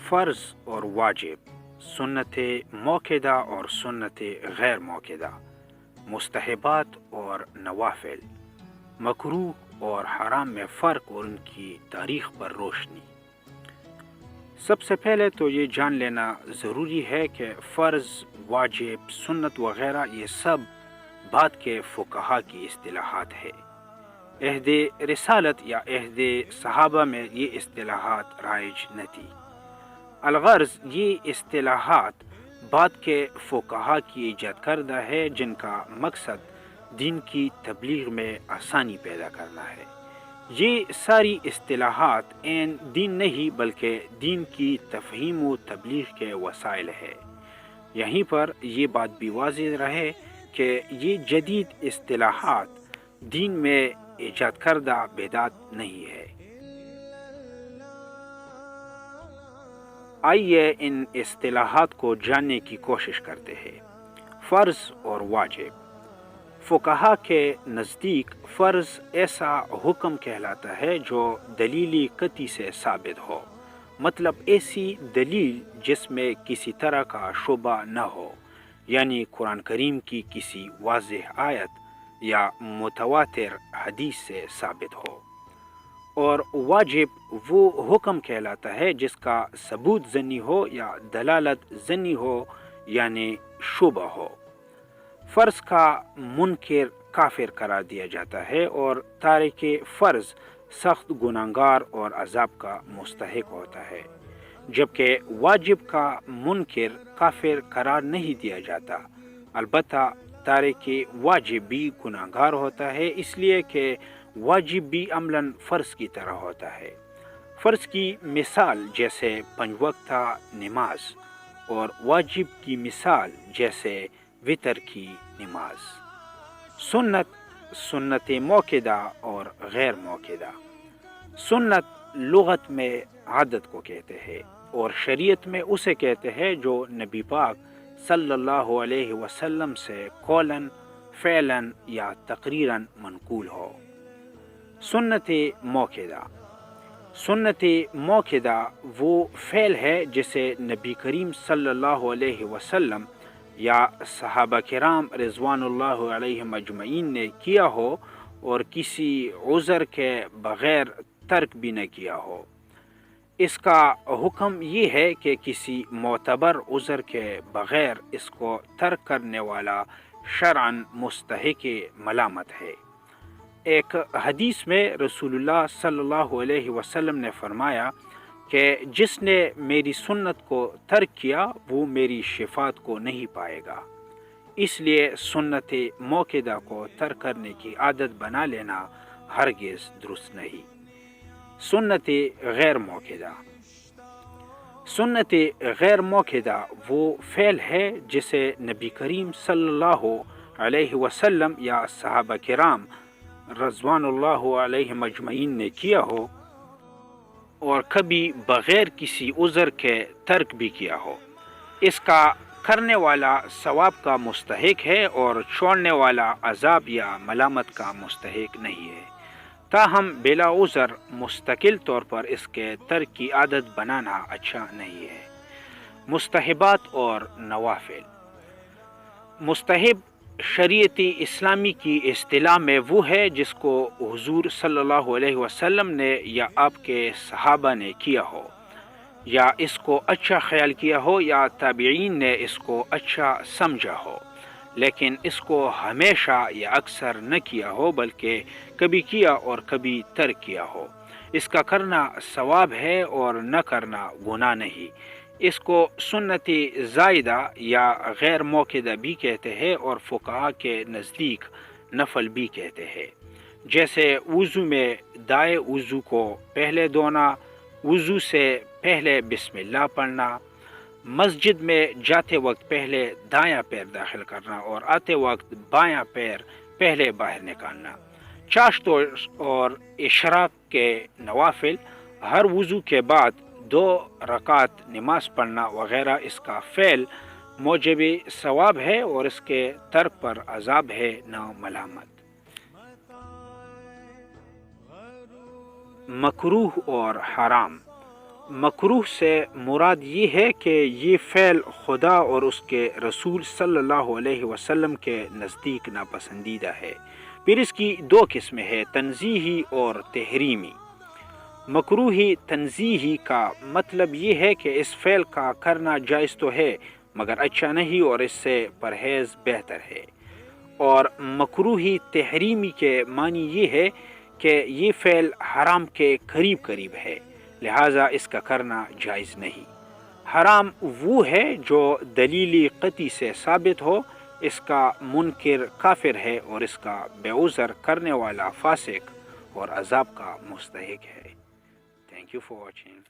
فرض اور واجب، سنت موقدہ اور سنت غیر موقدہ، مستحبات اور نوافل، مکروہ اور حرام میں فرق اور ان کی تاریخ پر روشنی۔ سب سے پہلے تو یہ جان لینا ضروری ہے کہ فرض، واجب، سنت وغیرہ یہ سب بعد کے فقہا کی اصطلاحات ہے۔ عہد رسالت یا عہد صحابہ میں یہ اصطلاحات رائج نہ تھی۔ الغرض یہ اصطلاحات بعد کے فقہا کی ایجاد کردہ ہے، جن کا مقصد دین کی تبلیغ میں آسانی پیدا کرنا ہے۔ یہ ساری اصطلاحات عین دین نہیں بلکہ دین کی تفہیم و تبلیغ کے وسائل ہے۔ یہیں پر یہ بات بھی واضح رہے کہ یہ جدید اصطلاحات دین میں ایجاد کردہ بدعت نہیں ہے۔ آئیے ان اصطلاحات کو جاننے کی کوشش کرتے ہیں۔ فرض اور واجب۔ فقہا کے نزدیک فرض ایسا حکم کہلاتا ہے جو دلیلی قطعی سے ثابت ہو، مطلب ایسی دلیل جس میں کسی طرح کا شبہ نہ ہو، یعنی قرآن کریم کی کسی واضح آیت یا متواتر حدیث سے ثابت ہو۔ اور واجب وہ حکم کہلاتا ہے جس کا ثبوت ظنی ہو یا دلالت ظنی ہو، یعنی شبہ ہو۔ فرض کا منکر کافر قرار دیا جاتا ہے اور تارک فرض سخت گناہگار اور عذاب کا مستحق ہوتا ہے، جبکہ واجب کا منکر کافر قرار نہیں دیا جاتا۔ البتہ تارک واجب بھی گناہگار ہوتا ہے، اس لیے کہ واجب بھی عملاً فرض کی طرح ہوتا ہے۔ فرض کی مثال جیسے 5 وقتہ نماز اور واجب کی مثال جیسے وتر کی نماز۔ سنت موقدہ اور غیر موقدہ۔ سنت لغت میں عادت کو کہتے ہیں اور شریعت میں اسے کہتے ہیں جو نبی پاک صلی اللہ علیہ وسلم سے قولاً، فعلاً یا تقریراً منقول ہو۔ سنت موقدہ۔ سنت موقدہ وہ فعل ہے جسے نبی کریم صلی اللہ علیہ وسلم یا صحابہ کرام رضوان اللہ علیہم اجمعین نے کیا ہو اور کسی عذر کے بغیر ترک بھی نہ کیا ہو۔ اس کا حکم یہ ہے کہ کسی معتبر عذر کے بغیر اس کو ترک کرنے والا شرعاً مستحق ملامت ہے۔ ایک حدیث میں رسول اللہ صلی اللہ علیہ وسلم نے فرمایا کہ جس نے میری سنت کو ترک کیا وہ میری شفاعت کو نہیں پائے گا۔ اس لیے سنت موقدہ کو ترک کرنے کی عادت بنا لینا ہرگز درست نہیں۔ سنت غیر موقدہ۔ سنت غیر موقدہ وہ فعل ہے جسے نبی کریم صلی اللہ علیہ وسلم یا صحابہ کرام رضوان اللہ علیہم اجمعین نے کیا ہو اور کبھی بغیر کسی عذر کے ترک بھی کیا ہو۔ اس کا کرنے والا ثواب کا مستحق ہے اور چھوڑنے والا عذاب یا ملامت کا مستحق نہیں ہے۔ تاہم بلا عذر مستقل طور پر اس کے ترک کی عادت بنانا اچھا نہیں ہے۔ مستحبات اور نوافل۔ مستحب شریعت اسلامی کی اصطلاح میں وہ ہے جس کو حضور صلی اللہ علیہ وسلم نے یا آپ کے صحابہ نے کیا ہو، یا اس کو اچھا خیال کیا ہو یا تابعین نے اس کو اچھا سمجھا ہو، لیکن اس کو ہمیشہ یا اکثر نہ کیا ہو بلکہ کبھی کیا اور کبھی ترک کیا ہو۔ اس کا کرنا ثواب ہے اور نہ کرنا گناہ نہیں۔ اس کو سنت زائدہ یا غیر موقدہ بھی کہتے ہیں اور فقہا کے نزدیک نفل بھی کہتے ہیں، جیسے وضو میں دائیں وضو کو پہلے دھونا، وضو سے پہلے بسم اللہ پڑھنا، مسجد میں جاتے وقت پہلے دایاں پیر داخل کرنا اور آتے وقت بایاں پیر پہلے باہر نکالنا، چاشت اور اشراق کے نوافل، ہر وضو کے بعد 2 رکعت نماز پڑھنا وغیرہ اس کا فعل موجب ثواب ہے اور اس کے ترک پر عذاب ہے نہ ملامت۔ مکروہ اور حرام۔ مکروہ سے مراد یہ ہے کہ یہ فعل خدا اور اس کے رسول صلی اللہ علیہ وسلم کے نزدیک ناپسندیدہ ہے۔ پھر اس کی دو قسمیں ہیں، تنزیہی اور تحریمی۔ مکروہی تنزیہی کا مطلب یہ ہے کہ اس فعل کا کرنا جائز تو ہے مگر اچھا نہیں اور اس سے پرہیز بہتر ہے، اور مکروہی تحریمی کے معنی یہ ہے کہ یہ فعل حرام کے قریب قریب ہے، لہٰذا اس کا کرنا جائز نہیں۔ حرام وہ ہے جو دلیلی قطعی سے ثابت ہو، اس کا منکر کافر ہے اور اس کا بے عذر کرنے والا فاسق اور عذاب کا مستحق ہے۔ Thank you for watching.